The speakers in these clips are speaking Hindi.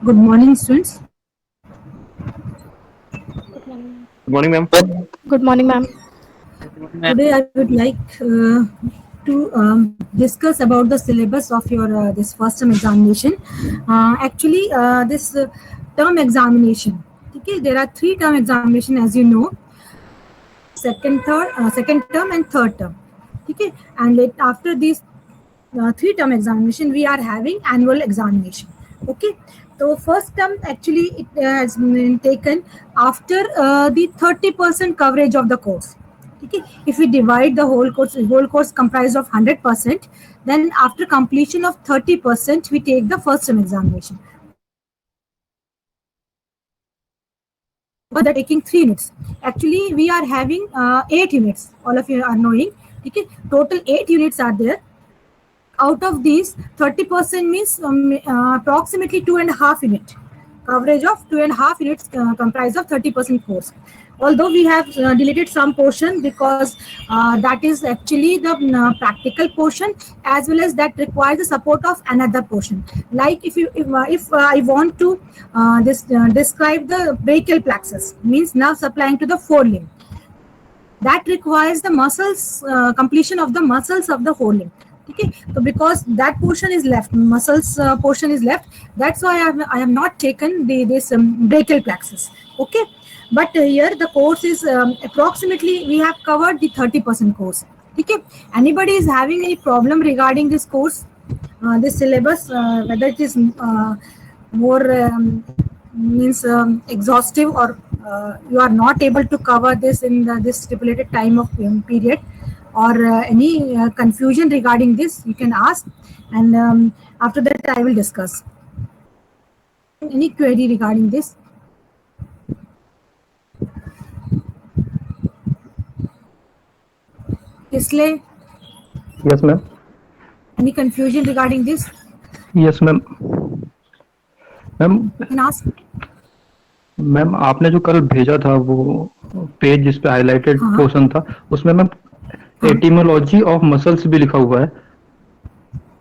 Good morning, students. Good morning. Good morning, ma'am. Good morning, ma'am. Today I would like to discuss about the syllabus of your this first term examination. Actually, this term examination. Okay, there are 3 term examination, as you know: second term, and third term. Okay, and after these 3 term examination, we are having annual examination. Okay, so first term actually it has been taken after the 30% coverage of the course. Okay, if we divide the whole course comprised of 100%, then after completion of 30%, we take the first term examination. That taking 3 units. Actually, we are having 8 units. All of you are knowing. Okay, total 8 units are there. Out of these, 30% means approximately 2.5 unit. Coverage of 2.5 units comprised of 30% course. Although we have deleted some portion because that is actually the practical portion, as well as that requires the support of another portion. Like if I want to describe the brachial plexus, means nerve supplying to the forelimb, that requires the muscles completion of the muscles of the forelimb. Okay, so because that portion is left, muscles portion is left, that's why I have not taken this brachial plexus. Okay, but here the course is approximately we have covered the 30% course. Okay, anybody is having any problem regarding this course, this syllabus, whether it is more means exhaustive, or you are not able to cover this in this stipulated time of period, or any confusion regarding this, you can ask, and after that I will discuss. Any query regarding this? Islay, Yes, ma'am. any confusion regarding this? Yes, ma'am. Ma'am You can ask. Ma'am आपने जो कल भेजा था वो पेज जिस पे हाईलाइटेड हाँ। पोर्शन था, उसमें मैम एटिमोलॉजी ऑफ मसल्स भी लिखा हुआ है.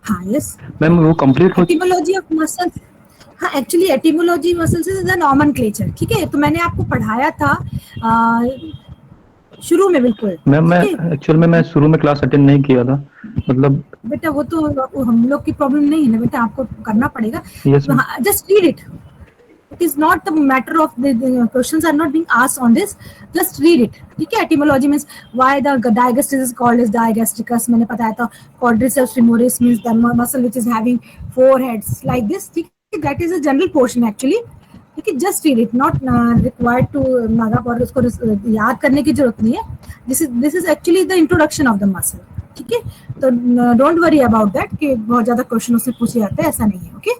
हाँ, यस. मैम वो कंप्लीट हो एटिमोलॉजी ऑफ मसल्स. हाँ, actually etymology muscles is the nomenclature. ठीक है, तो मैंने आपको पढ़ाया था शुरू में. बिल्कुल मैम, मैं एक्चुअल में मैं शुरू में क्लास अटेंड नहीं किया था. मतलब बेटा वो तो हम लोग की प्रॉब्लम नहीं है ना बेटा, आपको करना पड़ेगा. Yes, ma'am. Just read it. It is not the matter of the questions are not being asked on this. Just read it. ठीक है. Etymology means why the digastric is called as digastricus. मैंने बताया था. Quadriceps femoris means the muscle which is having 4 heads like this. ठीक है. That is a general portion actually. ठीक है. Just read it. Not required to मागा और उसको याद करने की जरूरत नहीं है. This is actually the introduction of the muscle. ठीक है. तो डोंट वरी अबाउट दैट कि बहुत ज्यादा क्वेश्चन उससे पूछे जाते हैं, ऐसा नहीं है. ओके,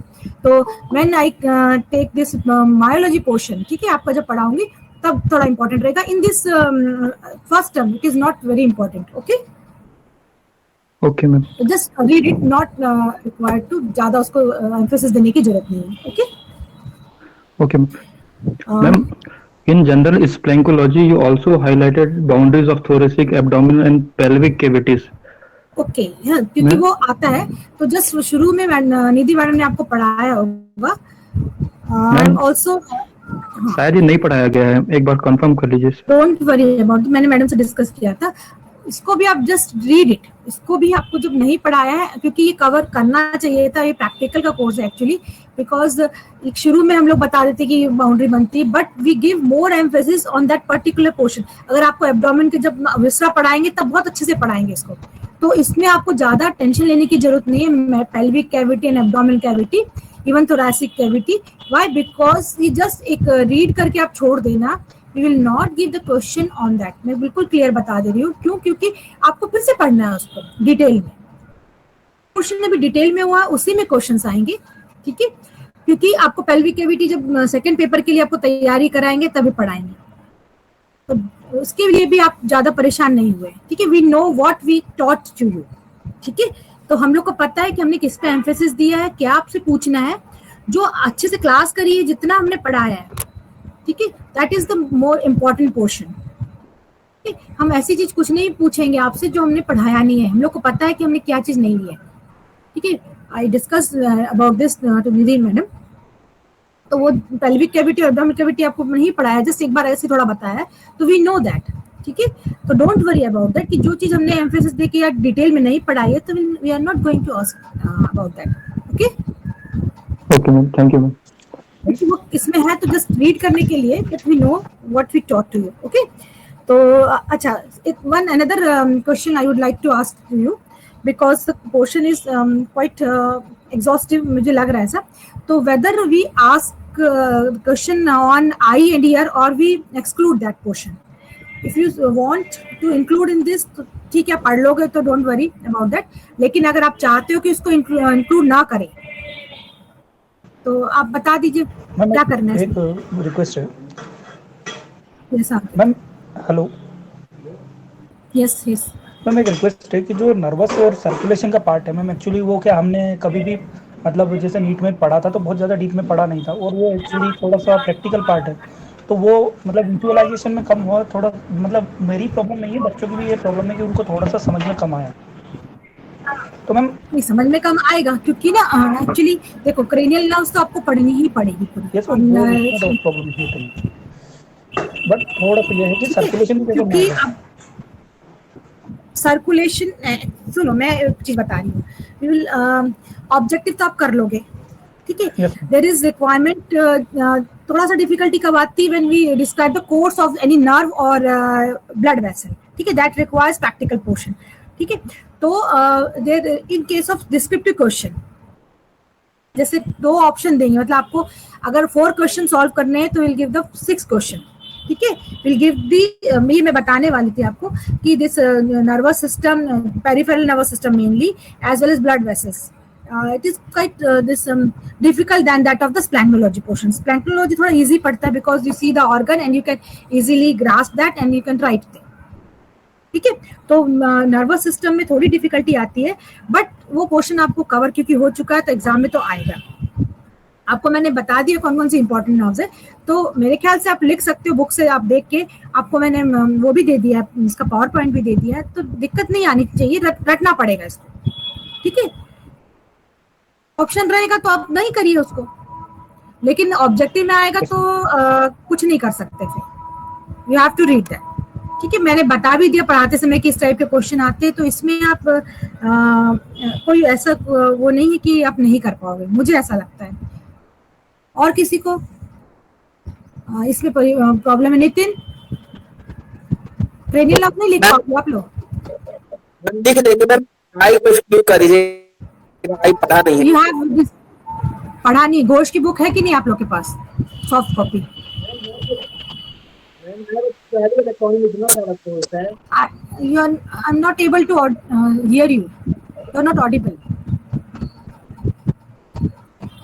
तो when I take this myology portion, ठीक है, आपका जब पढ़ाऊंगी तब थोड़ा इंपॉर्टेंट रहेगा. In this first term it is not very important. Okay, okay ma'am. Just read it. Not required to ज्यादा उसको एम्फेसिस देने की जरूरत नहीं है. Okay, okay ma'am. In general splanchology, you also highlighted boundaries of thoracic, abdominal, and pelvic cavities. Okay, क्योंकि वो आता है तो जस्ट शुरू में निधि मैडम ने आपको पढ़ाया होगा। मैम ऑल्सो शायद ये नहीं पढ़ाया गया है, एक बार कंफर्म कर लीजिए। डोंट वरी अबाउट, मैंने मैडम से डिस्कस किया था। इसको भी आप जस्ट रीड इट, इसको भी आपको जब नहीं पढ़ाया है, क्योंकि ये कवर करना चाहिए था, ये प्रैक्टिकल का कोर्स है एक्चुअली, बिकॉज शुरू में हम लोग बता देते कि बाउंड्री बनती है, but we give more emphasis on that particular portion. अगर आपको एब्डोमेन के जब विसरा पढ़ाएंगे तब बहुत अच्छे से पढ़ाएंगे इसको, तो इसमें आपको ज्यादा टेंशन लेने की जरूरत नहीं है। Pelvic cavity and abdominal cavity, even thoracic cavity, why? Because ये जस्ट एक रीड करके आप छोड़ देना, we will not give the question on that. मैं बिल्कुल क्लियर बता दे रही हूँ, क्यों? क्योंकि आपको फिर से पढ़ना है उसको डिटेल में। क्वेश्चन में भी डिटेल में हुआ, उसी में क्वेश्चंस आएंगे, ठीक है? क्योंकि आपको पेल्विक कैविटी जब सेकंड पेपर के लिए आपको तैयारी कराएंगे तभी पढ़ाएंगे, तो उसके लिए भी आप ज्यादा परेशान नहीं हुए, ठीक है? We know what we taught to you, ठीक है? तो हम लोग को पता है कि हमने किस पे एम्फेसिस दिया है, क्या आपसे पूछना है, जो अच्छे से क्लास करी है, जितना हमने पढ़ाया है, ठीक है? That is the more important portion. हम ऐसी चीज कुछ नहीं पूछेंगे आपसे जो हमने पढ़ाया नहीं है, हम लोग को पता है कि हमने क्या चीज नहीं ली है, ठीक है? I discuss about this to Nidhi madam, तो वो पेल्विक कैविटी और एब्डोमिनल कैविटी आपको नहीं पढ़ाया, जस्ट एक बार ऐसे थोड़ा बताया है, तो वी नो दैट, ठीक है? तो डोंट वरी अबाउट दैट कि जो चीज हमने एम्फेसिस दे के या डिटेल में नहीं पढ़ाई है, तो we are not going to ask about that, okay? Okay ma'am, thank you ma'am. वो इसमें है तो जस्ट रीड करने के लिए, but we know what we taught to you, okay? तो अच्छा, one another question I would like to ask to you, because the portion is quite exhaustive, मुझे लग रहा है ऐसा। तो whether we ask question on eye and ear और we exclude that portion, if you want to include in this, तो ठीक है, पढ़ लोगे तो डोंट वरी अबाउट दैट। लेकिन अगर आप चाहते हो कि इसको इंक्लूड ना करें, तो आप बता दीजिए क्या करना है। एक रिक्वेस्ट है yes ma'am. Hello yes yes ma'am, एक रिक्वेस्ट है कि जो नर्वस और सर्कुलेशन का पार्ट है मैम, एक्चुअली वो क्या हमने कभी भी मतलब जैसे नीट में पढ़ा था तो बहुत ज़्यादा डीप में पढ़ा नहीं था, और वो एक्चुअली थोड़ा सा प्रैक्टिकल पार्ट है, तो वो मतलब विजुअलाइजेशन में कम हुआ थोड़ा। मतलब मेरी प्रॉब्लम नहीं है, बच्चों की भी ये प्रॉब्लम है कि उनको थोड़ा सा समझ में कम आया, तो मैम नहीं समझ में कम आएगा, क्योंकि ना एक्चुअली देखो, क्रेनियल नर्व्स तो आपको पढ़नी ही पड़ेगी पूरी। यस मैम, वो प्रॉब्लम नहीं है, बट थोड़ा सा ये है कि सर्कुलेशन भी कैसे क्योंकि नहीं अब सर्कुलेशन, सुनो मैं एक चीज बता रही हूँ, ऑब्जेक्टिव तो आप कर लोगे, ठीक है? Yes. देयर इज रिक्वायरमेंट, थोड़ा सा डिफिकल्टी कब आती है, when we describe the course of any nerve और ब्लड वेसल, ठीक है? दैट रिक्वायर्स प्रैक्टिकल पोर्शन, ठीक है? तो there in case of descriptive question, जैसे 2 ऑप्शन देंगे, मतलब आपको अगर 4 क्वेश्चन सॉल्व करने हैं तो विल गिव द 6 क्वेश्चन, ठीक है? विल गिव दी, ये मैं बताने वाली थी आपको कि this nervous system, peripheral nervous system mainly, as well as blood vessels, it is quite this difficult than that of the splanknology portion. Splanknology थोड़ा easy पड़ता है because you see the organ and you can easily grasp that and you can write it, ठीक है? तो नर्वस सिस्टम में थोड़ी डिफिकल्टी आती है, बट वो पोर्शन आपको कवर क्योंकि हो चुका है, तो एग्जाम में तो आएगा। आपको मैंने बता दिया कौन कौन सी इंपॉर्टेंट नर्व्स है, तो मेरे ख्याल से आप लिख सकते हो बुक से, आप देख के, आपको मैंने वो भी दे दिया है, इसका पावर पॉइंट भी दे दिया है, तो दिक्कत नहीं आनी चाहिए, रटना पड़ेगा इसको, ठीक है? ऑप्शन रहेगा तो आप नहीं करिए उसको, लेकिन ऑब्जेक्टिव में आएगा तो कुछ नहीं कर सकते, फिर you have to read that, ठीक है? मैंने बता भी दिया पढ़ाते समय कि इस टाइप के क्वेश्चन आते हैं, तो इसमें आप कोई ऐसा वो नहीं है कि आप नहीं कर पाओगे, मुझे ऐसा लगता है। और किसी को इसमें प्रॉब्लम है? नितिन, क्रेनियल आप नहीं लिख पाओगे आप लोग? लिख देंगे मैम, आई को क्लिक कर दीजिए, आई पढ़ा नहीं है। यू हैव पढ़ा नहीं? घोष की बुक है कि नहीं आप लोग के पास, soft copy? I'm not able to hear you. You're not audible.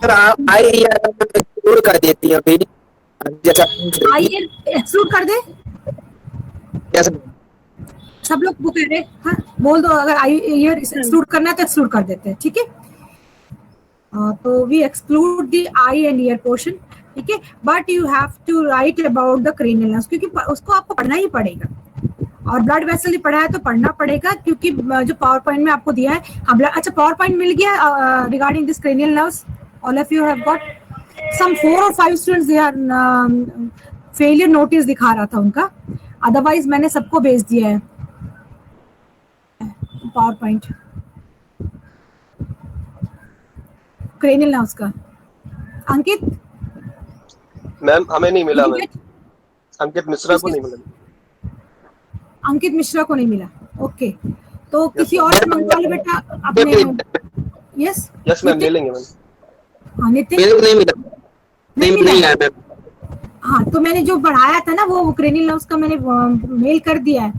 Sir आप आई एक्सक्लूड कर देती हैं अभी, जैसा आई एक्सक्लूड कर दे, जैसा सब लोग बुक है, हाँ बोल दो, अगर आई ईयर एक्सक्लूड करना है तो एक्सक्लूड कर देते हैं, ठीक है? तो we exclude the eye and ear portion, ठीक है? But you have to write about the cranial nerves, क्योंकि उसको आपको पढ़ना ही पड़ेगा, और ब्लड वेसल पढ़ा है तो पढ़ना पड़ेगा, क्योंकि जो पावर पॉइंट में आपको दिया है, अच्छा पावर पॉइंट मिल गया regarding this cranial nerves, all of you have got some 4 or 5 students, they are failure notice दिखा रहा था उनका, अदरवाइज मैंने सबको भेज दिया है पावर पॉइंट क्रेनियल नर्व्स का। अंकित मैम हमें नहीं मिला मैम, अंकित मिश्रा को नहीं मिला। अंकित मिश्रा को नहीं मिला, ओके, तो किसी और से मंगवा लो बेटा अपने। यस यस मैम, ले लेंगे मैम। हाँ नितिन, मेरे को नहीं मिला, नहीं नहीं मिला आया मैम। हाँ, तो मैंने जो पढ़ाया था ना वो क्रेनियल नर्व्स का मैंने मेल कर दिया है।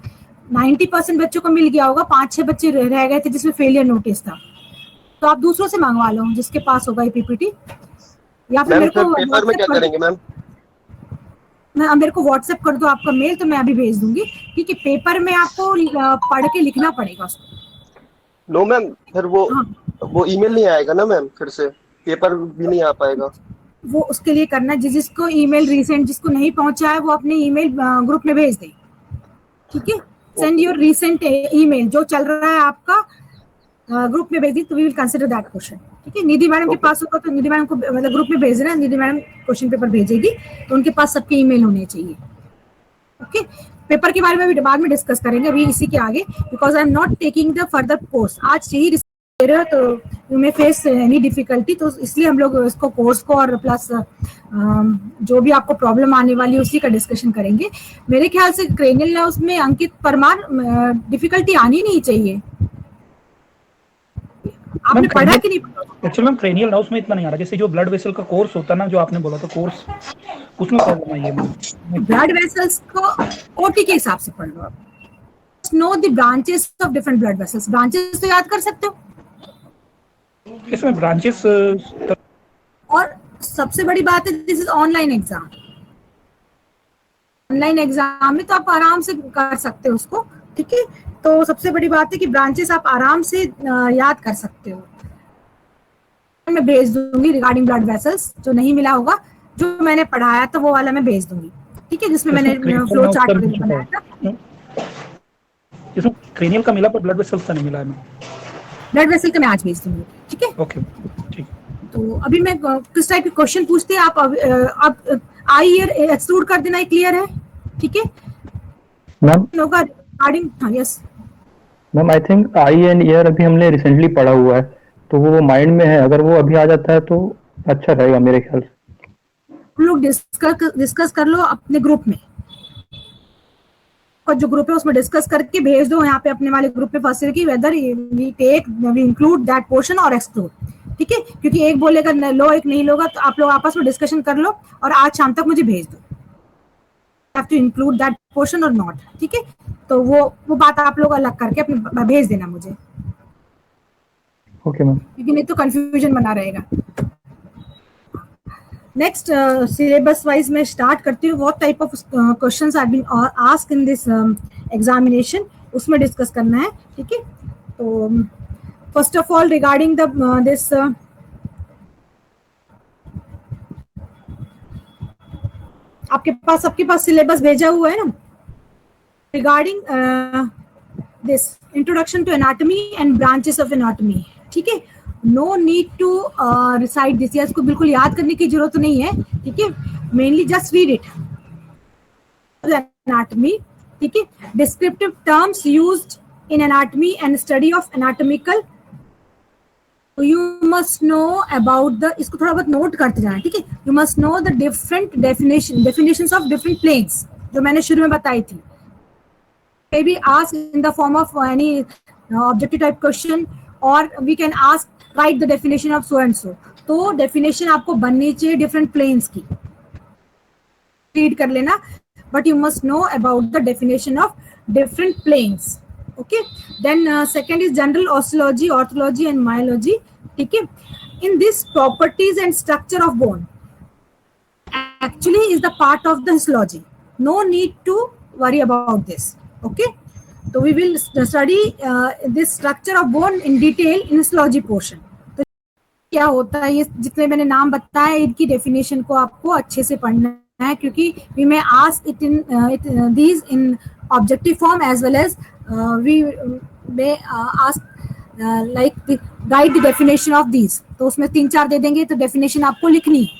90% बच्चों को मिल गया होगा, 5-6 बच्चे रह गए थे जिसमें फेलियर नोटिस था, तो आप दूसरों से मंगवा लो जिसके पास होगा ये पीपीटी, या फिर मैम मेरे को पेपर में क्या करेंगे मैम? मेरे को व्हाट्सएप कर दो आपका मेल, तो मैं अभी भेज दूंगी, ठीक है। पेपर में आपको पढ़ के लिखना पड़ेगा उसको। नो मैम, फिर हाँ, वो ईमेल नहीं आएगा ना मैम, फिर से पेपर भी नहीं आ पाएगा। वो उसके लिए करना, जिसको ईमेल रिसेंट जिसको नहीं पहुंचा है वो अपने ईमेल ग्रुप में भेज दे, ठीक है। सेंड योर रिसेंट ईमेल जो चल रहा है आपका ग्रुप में भेज दी, तो we will consider that question, ठीक है। निधि मैडम के पास होगा तो निधि मैडम को मतलब ग्रुप में भेजना है, निधि मैडम क्वेश्चन पेपर भेजेगी, तो उनके पास सबके ईमेल होने चाहिए, ओके। पेपर के बारे में भी बाद में डिस्कस करेंगे, अभी इसी के आगे, because I am not taking the further course. आज यही तो you may face any difficulty, तो इसलिए हम लोग इसको कोर्स को और प्लस जो भी आपको प्रॉब्लम आने वाली है उसी का डिस्कशन करेंगे। मेरे ख्याल से क्रेनियल नर्व्स में अंकित परमार डिफिकल्टी आनी नहीं चाहिए, आपने पढ़ा कि नहीं? एक्चुअली मैम क्रेनियल नर्व्स में इतना नहीं आ रहा, जैसे जो ब्लड वेसल का कोर्स होता है ना, जो आपने बोला था कोर्स, उसमें प्रॉब्लम आई है। ब्लड वेसल्स को ओटी के हिसाब से पढ़ लो आप, know the branches of different blood vessels, branches तो याद कर सकते हो, इसमें ब्रांचेस, और सबसे बड़ी बात है this is online exam, online exam में तो आप आराम से कर सकते हो उसको, ठीक है। तो सबसे बड़ी बात है कि ब्रांचेस आप आराम से याद कर सकते हो। मैं भेज दूंगी रिगार्डिंग ब्लड वेसल्स, जो नहीं मिला होगा, जो मैंने पढ़ाया था वो वाला मैं भेज दूंगी, ठीक है, जिसमें मैंने फ्लो चार्ट बनाया था। इसमें क्रेनियल का मिला पर ब्लड वेसल्स का नहीं मिला है। ब्लड वेसल का मैं आज भेज दूंगी, ठीक है। ओके, ठीक। तो अभी मैं किस टाइप के क्वेश्चन पूछते हैं आप आई ईयर एक्सक्लूड कर देना, क्लियर है, ठीक है मैम? होगा रिगार्डिंग, हाँ yes ma'am, I think I and year अभी हमने रिसेंटली पढ़ा हुआ है, तो वो माइंड में है, अगर वो अभी आ जाता है तो अच्छा रहेगा मेरे ख्याल से। हम लोग डिस्कस कर लो अपने ग्रुप में, और जो ग्रुप है उसमें डिस्कस करके भेज दो यहाँ पे अपने वाले ग्रुप में फर्स्ट की whether we include that portion और एक्सक्लूड, ठीक है। क्योंकि एक बोलेगा लो, एक नहीं लोगा, तो आप लोग आपस में डिस्कशन कर लो और आज शाम तक मुझे भेज दो, have to include that portion और नॉट, ठीक है। तो वो बात आप लोग अलग करके अपने भेज देना मुझे, ओके मैम, क्योंकि नहीं तो कंफ्यूजन बना रहेगा। नेक्स्ट सिलेबस वाइज मैं स्टार्ट करती हूँ, what type of questions are been asked in this examination, उसमें डिस्कस करना है, ठीक है। तो first of all regarding the this सबके पास सिलेबस भेजा हुआ है ना, regarding this introduction to anatomy and branches of anatomy, ठीक है। No need to recite this, या इसको बिल्कुल याद करने की जरूरत नहीं है, ठीक है। Mainly just read it, anatomy, ठीक है। Descriptive terms used in anatomy and study of anatomical, you must know about the, इसको थोड़ा बहुत नोट करते जाना, ठीक है। You must know the different definitions of different planes, जो मैंने शुरू में बताई थी। May be asked in the form of any objective type question, or we can ask write the definition of so and so. तो definition आपको बननी चाहिए different planes की, read कर लेना, but you must know about the definition of different planes, okay. Then second is general osteology, orthology and myology, ठीक है। In this properties and structure of bone actually is the part of the histology, no need to worry about this, okay. So we will study this structure of bone in detail in histology portion. तो क्या होता है, ये जितने मैंने नाम बताए इनकी डेफिनेशन को आपको अच्छे से पढ़ना है, क्योंकि we may ask it in these in objective form as well as we may ask like write the definition of these. तो उसमें 3-4 दे देंगे तो डेफिनेशन आपको लिखनी है.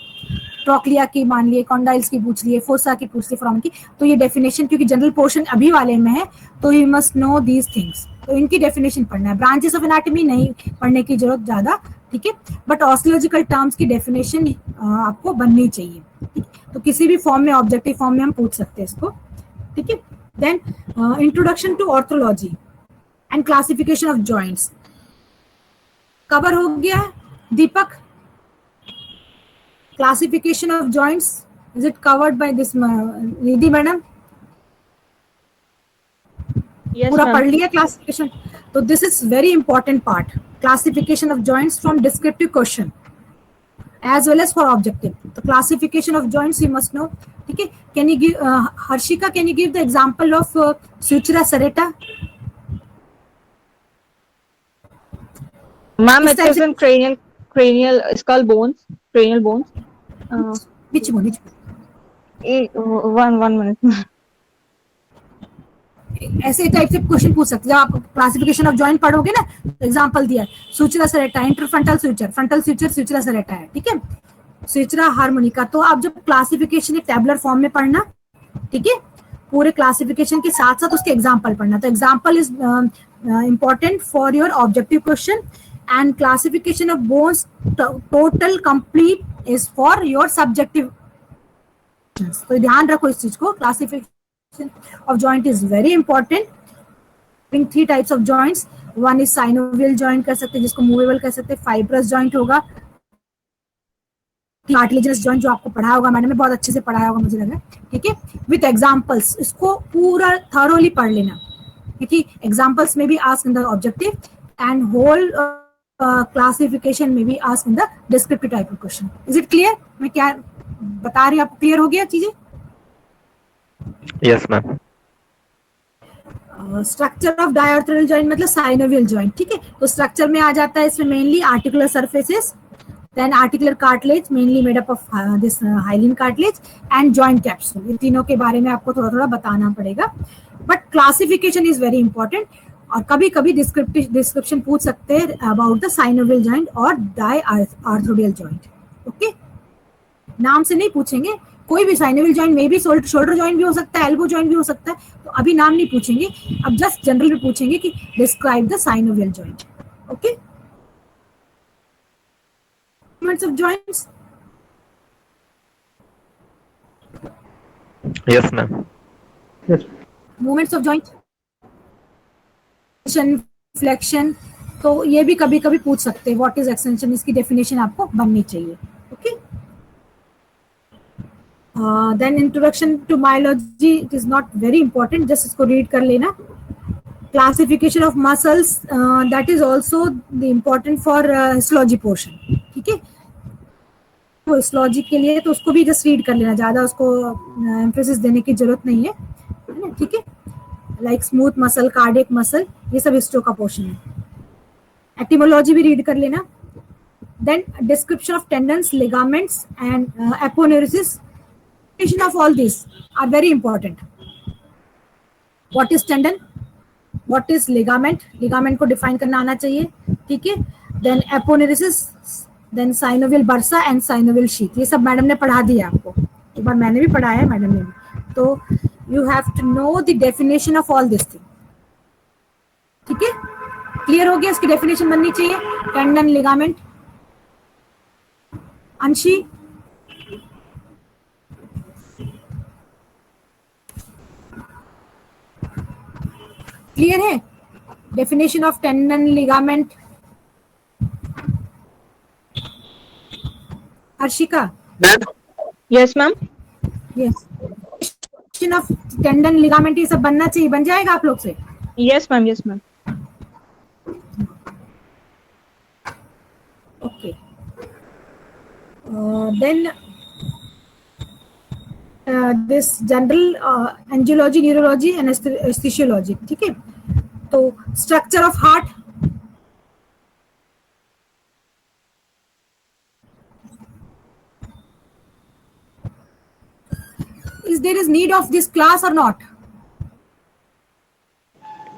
ट्रोक्लिया की मान लिए, कॉन्डाइल्स की पूछ लिए, फोसा की पूछ ली, फ्रॉम की. तो ये डेफिनेशन क्योंकि जनरल पोर्शन अभी वाले में है तो you must know these things. तो इनकी डेफिनेशन पढ़ना है. ब्रांचेस ऑफ एनाटॉमी नहीं पढ़ने की जरूरत ज्यादा, ठीक है, बट ऑस्टियोलॉजिकल टर्म्स की डेफिनेशन आपको बननी चाहिए. ठीक, तो किसी भी फॉर्म में, ऑब्जेक्टिव फॉर्म में हम पूछ सकते हैं इसको. ठीक है. Then introduction to arthrology and classification of joints cover हो गया है. दीपक, classification of joints, is it covered by this Nidhi madam? Yes, पूरा ma'am. पढ़ लिया क्लासिफिकेशन. तो this is very important part, classification of joints from descriptive question as well as for objective. तो classification of joints you must know. ठीक है. Can you give, Harshika, can you give the example of sutura serrata? Ma'am, This it type is in cranial skull bones, cranial bones. Which one? One minute. ऐसे टाइप से क्वेश्चन पूछ सकते हैं. आप क्लासिफिकेशन ऑफ जॉइंट पढ़ोगे ना, तो एग्जांपल दिया है. सुचरा सेरेटा, इंटरफ्रंटल सुचर, फ्रंटल सुचर, सुचरा सेरेटा है. ठीक है. सुचरा हार्मोनिका. तो आप जब क्लासिफिकेशन एक टैबुलर फॉर्म में पढ़ना, ठीक है, पूरे क्लासिफिकेशन के साथ साथ उसके एग्जांपल पढ़ना. तो example is important for your objective question and classification of bones total complete is for your subjective. तो ध्यान रखो इस चीज को. Classification of joint is very important. Having 3 types of joints. One is synovial joint कर सकते हैं, जिसको movable कह सकते हैं. fibrous joint होगा. cartilaginous joint जो आपको पढ़ाया होगा मैंने, बहुत अच्छे से पढ़ाया होगा मुझे लगा. ठीक है. With examples, इसको पूरा thoroughly पढ़ लेना. क्योंकि examples में भी ask in the objective and whole classification में भी ask in the descriptive type of question. Is it clear? मैं क्या बता रही हूँ, आपको क्लियर हो गया चीजें? Yes ma'am. Structure of diarthrodial joint मतलब साइनोवियल जॉइंट. ठीक है. तो स्ट्रक्चर में आ जाता है इसमें mainly articular surfaces, then articular cartilage mainly made up of this hyaline cartilage and joint capsule. ये तीनों के बारे में आपको थोड़ा थोड़ा बताना पड़ेगा, but classification is very important. और कभी कभी डिस्क्रिप्शन पूछ सकते हैं अबाउट द साइनोवियल जॉइंट और डायआर्थोरल जॉइंट. ओके. नाम से नहीं पूछेंगे. कोई भी साइनोवियल जॉइंट में भी शोल्डर जॉइंट भी हो सकता है, एल्बो जॉइंट भी हो सकता है. तो अभी नाम नहीं पूछेंगे, अब जस्ट जनरल में पूछेंगे कि describe the synovial joint. Okay. Movements of joints. Yes ma'am. Yes. Movements of joint, flexion. तो ये भी कभी कभी पूछ सकते हैं. व्हाट इज एक्सटेंशन, इसकी डेफिनेशन आपको बननी चाहिए. Okay. Then introduction to myology, it is not very important, just इसको read कर लेना. Classification of muscles, that is also the important for histology portion. ठीक है. तो histology के लिए तो उसको भी just read कर लेना, ज़्यादा उसको emphasis देने की जरूरत नहीं है ना. ठीक है. Like smooth muscle, cardiac muscle, ये सब histo का portion है. Etymology भी read कर लेना. Then description of tendons, ligaments and aponeurosis. Of all these are very important. What is tendon? What is ligament? Ligament को define करना आना चाहिए. ठीक है. Then aponeurosis, then synovial bursa and synovial sheath. ये सब मैडम ने पढ़ा दिया आपको. एक बार मैंने भी पढ़ाया है, मैडम ने भी. तो you have to know the definition of all this thing. ठीक है. क्लियर हो गया. इसकी डेफिनेशन बननी चाहिए. Tendon, ligament. अंशी, क्लियर है? Definition of tendon, ligament. Harshika. Ma'am. Yes, ma'am. Yes. Definition of tendon, ligament ये सब बनना चाहिए. बन जाएगा आप लोग से? Yes, ma'am. Yes, ma'am. Okay. Then this general angiology, neurology and aesthesiology. ठीक है. तो structure of heart, there is need of this class or not?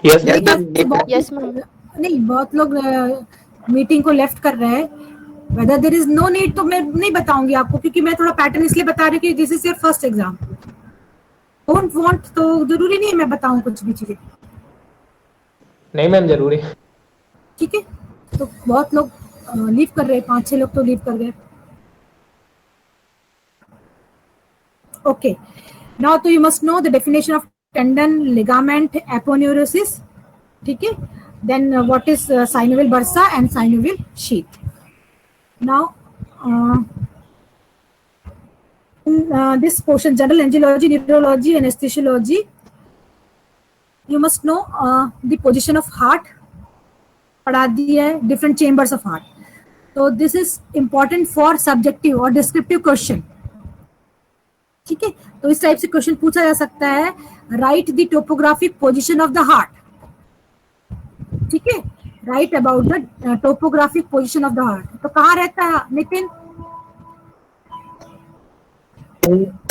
Yes, मेरे ख्याल से Yes, ma'am. नहीं, बहुत लोग मीटिंग को लेफ्ट कर रहे हैं. Whether there is no need तो मैं नहीं बताऊंगी आपको, क्योंकि मैं थोड़ा पैटर्न इसलिए बता रही हूँ कि this is your first exam. Don't want तो जरूरी नहीं है मैं बताऊं कुछ भी चीजें. नहीं मैम जरूरी. ठीक है, तो बहुत लोग लीव कर रहे हैं, 5-6 लोग तो लीव कर गए. ओके, नाउ तो you must know the definition of tendon, ligament, aponeurosis. ठीक है, then what is synovial bursa and synovial sheath. Now this portion, general angiology, neurology, anesthesiology, you must know the position of heart. पढ़ा दिया है, different chambers of heart. So this is important for subjective or descriptive question. ठीक है, तो इस टाइप से क्वेश्चन पूछा जा सकता है. Right the topographic position of the heart. ठीक है, right about the topographic position of the heart. तो कहाँ रहता है Nitin?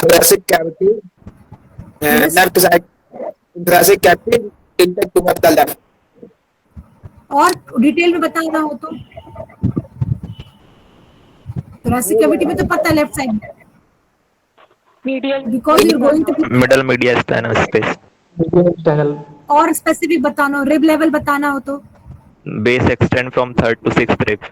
thoracic cavity, Yes. left side, thoracic cavity tilted towards the left. और डिटेल में बताना हो तो thoracic cavity में तो पता है, left side, because you are going to. Middle mediastinal space. Channel. और स्पेसिफिक बताना हो, रिब लेवल बताना हो तो base extend from third to sixth rib.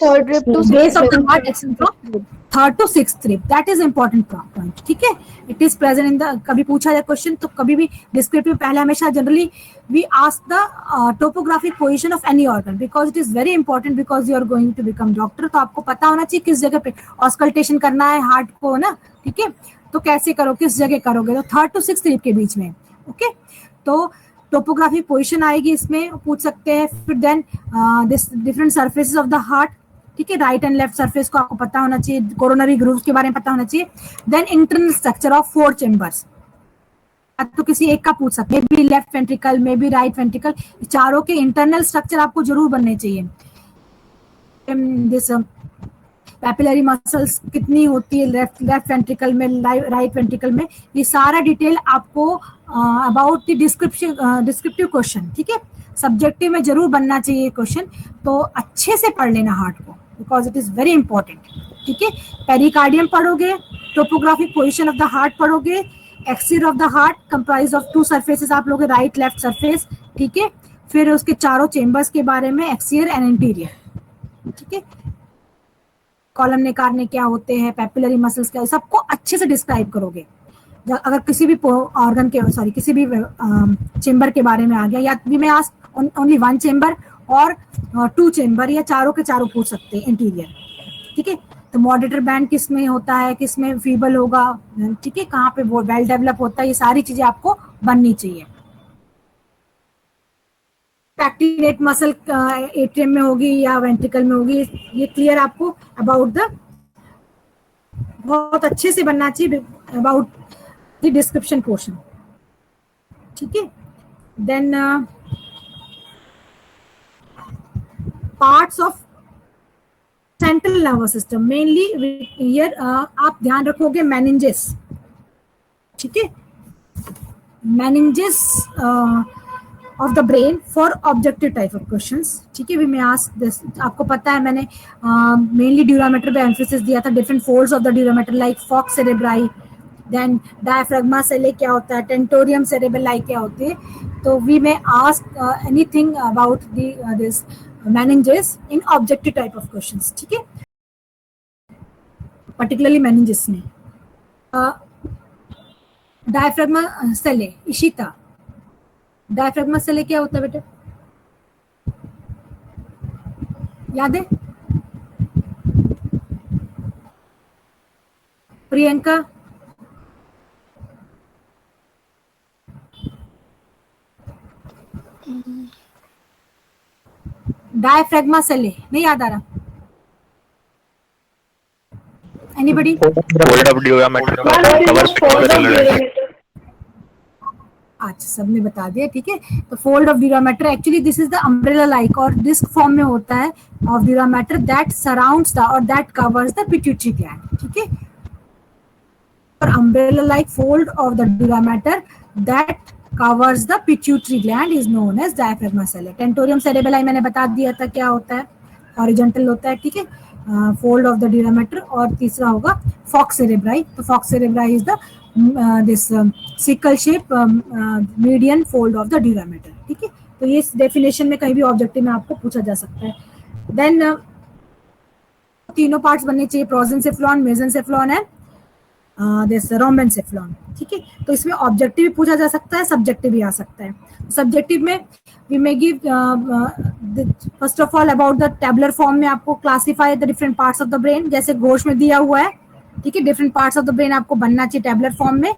Third rib to base of the heart extends from third to sixth rib. That is important point. ठीक है, it is present in the. कभी पूछा जाए क्वेश्चन तो कभी भी डिस्क्रिप्टिव पहले हमेशा generally we ask the topographic position of any organ because it is very important because you are going to become doctor. तो आपको पता होना चाहिए किस जगह पे ऑस्कल्टेशन करना है हार्ट को ना. ठीक है, तो कैसे करो, किस जगह करोगे, तो थर्ड टू सिक्स्थ रिब के बीच में. ओके, तो टोपोग्राफिक पोजीशन आएगी इसमें, पूछ सकते हैं. फिर then this different surfaces of the heart. ठीक है, राइट एंड लेफ्ट सरफेस को आपको पता होना चाहिए. कोरोनरी ग्रूव्स के बारे में पता होना चाहिए. Then internal structure of 4 chambers. तो किसी एक का पूछ सकते हैं, may be left ventricle, may be right ventricle. चारों के इंटरनल स्ट्रक्चर आपको जरूर बनने चाहिए. दिस पैपिलरी मसल्स कितनी होती है लेफ्ट वेंट्रिकल में, राइट वेंट्रिकल में, ये सारा डिटेल आपको अबाउट द डिस्क्रिप्टिव क्वेश्चन. ठीक है, सब्जेक्टिव में जरूर बनना चाहिए क्वेश्चन. तो अच्छे से पढ़ लेना हार्ट को because it is very important. ठीक है, पेरिकार्डियम पढ़ोगे, topographic position of the heart पढ़ोगे, exterior of the heart comprise of 2 surfaces आप लोग, राइट लेफ्ट सरफेस. ठीक है, फिर उसके चारों चेंबर्स के बारे में, एक्सियर एंड एंटीरियर. ठीक है, कॉलम निकारने क्या होते हैं, पैपिलरी मसल्स क्या, सबको अच्छे से डिस्क्राइब करोगे. अगर किसी भी ऑर्गन के किसी भी चेंबर के बारे में आ गया, या वी में आस्क ओनली 1 चेंबर और 2 चेंबर, या चारों के चारों पूछ सकते हैं इंटीरियर. ठीक है, तो मॉडरेटर बैंड किस में होता है, किस में फीबल होगा. ठीक है, कहाँ पे वो वेल डेवलप होता है, ये सारी चीजें आपको बननी चाहिए. पैक्टिनेट मसल एट्रियम में होगी या वेंट्रिकल में होगी, ये क्लियर आपको अबाउट द, बहुत अच्छे से बनना चाहिए अबाउट द डिस्क्रिप्शन पोर्शन. ठीक है, then parts of central nervous system, mainly ईयर आप ध्यान रखोगे मेनिंजेस. ठीक है, meninges of the brain for objective type of questions. ठीक है, we may ask this. आपको पता है मैंने mainly ड्यूरामेटर पे एम्फेसिस दिया था. Different folds of the dura mater like falx cerebri, then diaphragma sellae क्या होता है, टेंटोरियम सेरेबेलाई क्या होती है. तो we may ask anything about this meninges in objective type of questions. ठीक है, particularly meninges में डायफ्राग्मा सेले, इशिता, डायफ्राग्मा सेले क्या होता है बेटे, याद है? प्रियंका, डायफ्राग्मा सेले नहीं याद आ रहा? एनीबडी? Fold of dura mater. अच्छा, सबने बता दिया. ठीक है, तो fold of dura mater actually this is the umbrella like और डिस्क फॉर्म में होता है of dura mater that surrounds the और that covers the pituitary gland. ठीक है, umbrella like fold of the dura mater that covers the pituitary gland is known as diaphragma cella. Tentorium cerebelli मैंने बता दिया था क्या होता है, हॉरिजॉन्टल होता है, ठीक है, fold of the dura mater. और तीसरा होगा फॉक्स सेरेब्राई. तो falx cerebri is the this sickle shape median fold of the dura mater. ठीक है, तो ये डेफिनेशन में कहीं भी ऑब्जेक्टिव में आपको पूछा जा सकता है. देन तीनों पार्ट्स बनने चाहिए, प्रोजेंसेफ्लॉन, मेसेंसेफ्लॉन एंड दिस रोम्बेनसेफ्लॉन. ठीक है, तो इसमें ऑब्जेक्टिव भी पूछा जा सकता है, सब्जेक्टिव भी आ सकता है. सब्जेक्टिव में we may give first of all about the tabular form में आपको classify the different parts of the brain, जैसे घोष में दिया हुआ है. ठीक है, different parts of the brain आपको बनना चाहिए टेबुलर फॉर्म में.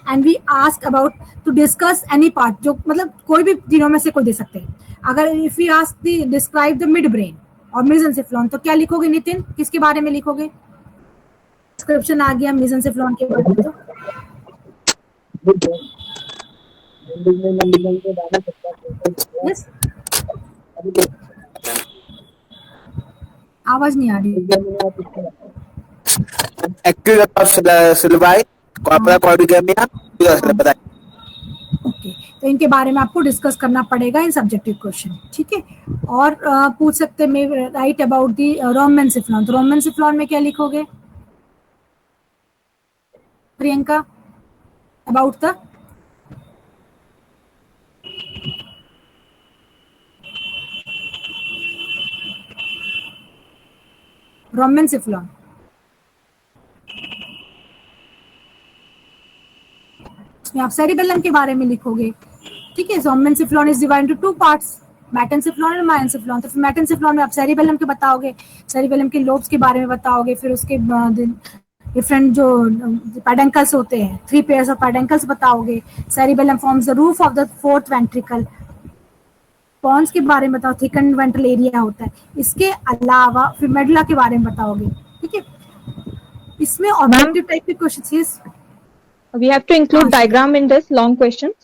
And we ask about to discuss any part, जो मतलब कोई भी तीनों में से कोई दे सकते हैं. अगर if we ask the describe the mid brain और मेसेंसेफ्लॉन, तो क्या लिखोगे नितिन, किसके बारे में लिखोगे? डिस्क्रिप्शन आ गया मेसेंसेफ्लॉन के बारे में. Yes? आवाज नहीं आ रही. ओके, तो इनके बारे में आपको डिस्कस करना पड़ेगा इन सब्जेक्टिव क्वेश्चन. ठीक है, और पूछ सकते हैं राइट अबाउट दी रोम्बेनसेफ्लॉन. तो रोम्बेनसेफ्लॉन में क्या लिखोगे प्रियंका अबाउट द रोम्बेनसेफ्लॉन? आप सेरिबेलम के बारे में लिखोगे. ठीक है, rhombencephalon is divided into two parts, metencephalon और माइनसेफ्लॉन. तो फिर मेटेनसेफ्लॉन में आप सेरिबेलम के बताओगे, सेरिबेलम के लोब्स के बारे में बताओगे, फिर उसके डिफरेंट जो पेडेंकल्स होते हैं, 3 पेयर्स ऑफ पेडेंकल्स बताओगे. Cerebellum forms the roof of the fourth ventricle. Pons के बारे में बताओ, थिकन वेंट्रल एरिया होता है. इसके अलावा फिर मेडुला के बारे में बताओगे. ठीक है, इसमें ऑब्जेक्टिव टाइप के questions. We have to include diagram in this long questions.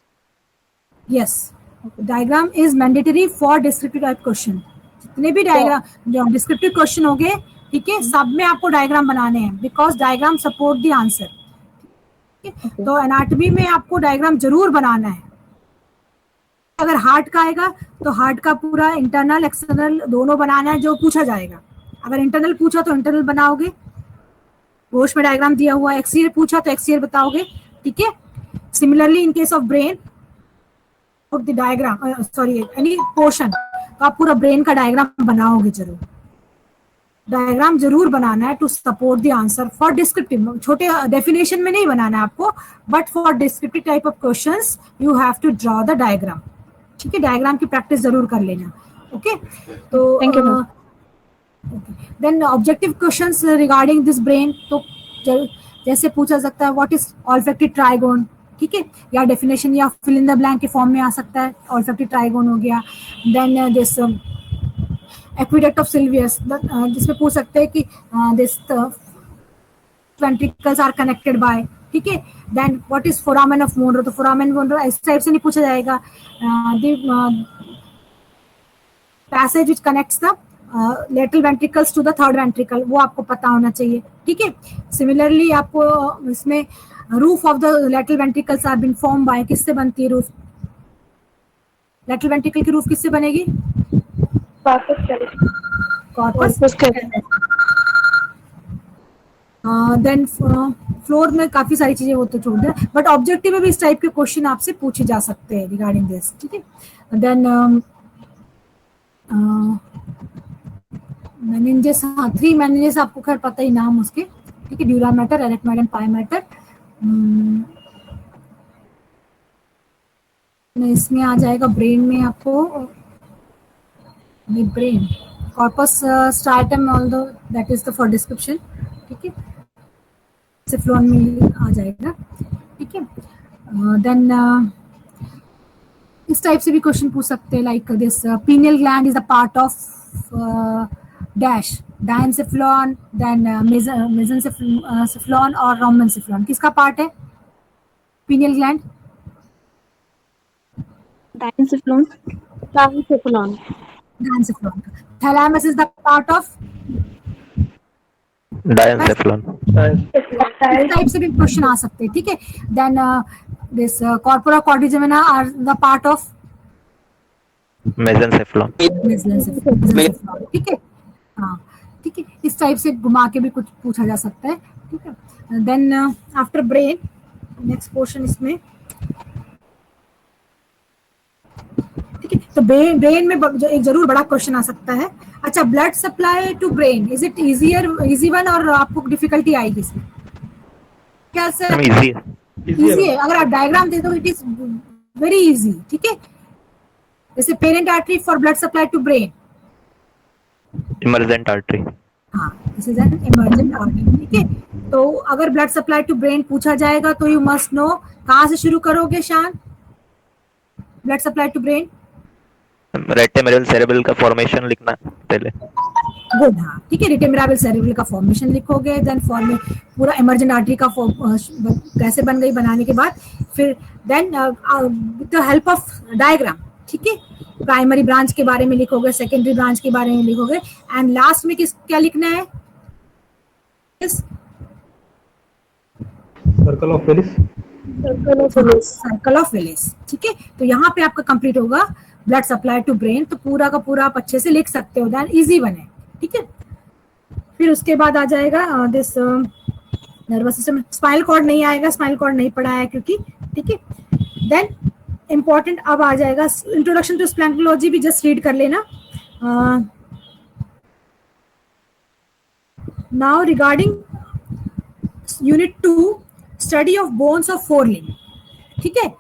Yes, diagram is mandatory for descriptive type question. जितने भी डायग्राम डिस्क्रिप्टिव क्वेश्चन होंगे, ठीक है, सब में आपको डायग्राम बनाने हैं, because diagram support the answer. तो एनाटॉमी में आपको डायग्राम जरूर बनाना है. अगर हार्ट का आएगा तो हार्ट का पूरा इंटरनल एक्सटर्नल दोनों बनाना है, जो पूछा जाएगा. अगर इंटरनल पूछा तो इंटरनल बनाओगे, घोष में डायग्राम दिया हुआ. एक्सटीरियर पूछा तो एक्सटीरियर बताओगे. ठीक है, similarly in case of brain the diagram, sorry any portion, तो आप पूरा ब्रेन का डायग्राम बनाओगे जरूर. डायग्राम जरूर बनाना है to support the answer for descriptive. छोटे डेफिनेशन में नहीं बनाना है आपको, but for descriptive type of questions you have to draw the diagram. ठीक है, डायग्राम की प्रैक्टिस जरूर कर लेना. ओके, तो thank you. Then objective questions regarding this brain, तो जैसे पूछा सकता है व्हाट इज ऑल्फैक्टरी ट्राइगोन. ठीक है, या डेफिनेशन या फिल इन द ब्लैंक के फॉर्म में आ सकता है. ऑल्फैक्टरी ट्राइगोन हो गया. Then this aqueduct of Sylvius, जिसमें पूछ सकते हैं कि this ventricles are connected by. ठीक है, then what is foramen of Monro. तो फोरामेन मोनरो इस टाइप से नहीं पूछा जाएगा. The passage which connects the lateral ventricles to the third ventricle, वो आपको पता होना चाहिए. ठीक है, सिमिलरली आपको इसमें roof of the lateral ventricles are been form by, किससे बनती है रूफ? लेटरल वेंट्रिकल की रूफ किससे बनेगी? कॉर्पस. देन फ्लोर में काफी सारी चीजें वो तो छोड़ दे, बट ऑब्जेक्टिव में भी इस टाइप के क्वेश्चन आपसे पूछे जा सकते हैं रिगार्डिंग दिस. ठीक है, देन मेनिंजेस, हाँ 3 मेनिंजेस आपको खैर पता ही नाम उसके. ठीक है, dura mater, arachnoid and pia mater. इसमें आ जाएगा ब्रेन में आपको brain corpus striatum, although that is the for description. ठीक है, सेफ्लॉन में आ जाएगा. ठीक है, देन इस टाइप से भी क्वेश्चन पूछ सकते हैं, like this pineal gland is the part of dash, diencephalon, then mesencephalon और रोम्बेनसेफ्लॉन. किसका पार्ट है pineal gland? Diencephalon. Diencephalon. Diencephalon. Thalamus is the part of Diencephalon. इस टाइप से भी क्वेश्चन आ सकते हैं, ठीक है। Then this corpora quadrigemina are the part of mesencephalon. Mesencephalon, ठीक है। हाँ, ठीक है, इस टाइप से घुमा के भी कुछ पूछा जा सकता है, ठीक है। Then after brain, next question इसमें, ठीक है। तो ब्रेन में जो एक जरूर बड़ा क्वेश्चन आ सकता है, अच्छा, blood supply to brain, is it easy one और आपको डिफिकल्टी आएगी इसमें? क्या सर? Easy है. इजी है, अगर आप डायग्राम दे दो इट इज वेरी इजी, ठीक है। जैसे parent artery for blood supply to brain, Emergent artery. हाँ, this is an emergent artery, ठीक है। तो अगर ब्लड सप्लाई टू ब्रेन पूछा जाएगा तो यू मस्ट नो, कहाँ से शुरू करोगे Shaan? Blood supply to brain, rete mirabile cerebral का फॉर्मेशन लिखना पहले. गुड, हाँ, ठीक है। रेटिमिराबल सेरेब्रल का फॉर्मेशन लिखोगे, देन पूरा इमर्जेंट आर्टरी का कैसे बन गई बनाने के बाद, फिर then with the help of diagram, ठीक है, प्राइमरी ब्रांच के बारे में लिखोगे, सेकेंडरी ब्रांच के बारे में लिखोगे, एंड लास्ट में क्या लिखना है? Circle of Willis. Circle of Willis, ठीक है। तो यहाँ पे आपका कंप्लीट होगा ब्लड सप्लाई टू ब्रेन, तो पूरा का पूरा आप अच्छे से लिख सकते हो, दैन इजी वन है, ठीक है। फिर उसके बाद आ जाएगा this nervous system, spinal cord नहीं आएगा, स्पाइनल कॉर्ड नहीं पढ़ा है क्योंकि, ठीक है। देन इंपॉर्टेंट अब आ जाएगा इंट्रोडक्शन टू स्प्लैंक्टोलॉजी, भी जस्ट रीड कर लेना। Now regarding unit 2, study of bones of forelimb, ठीक है।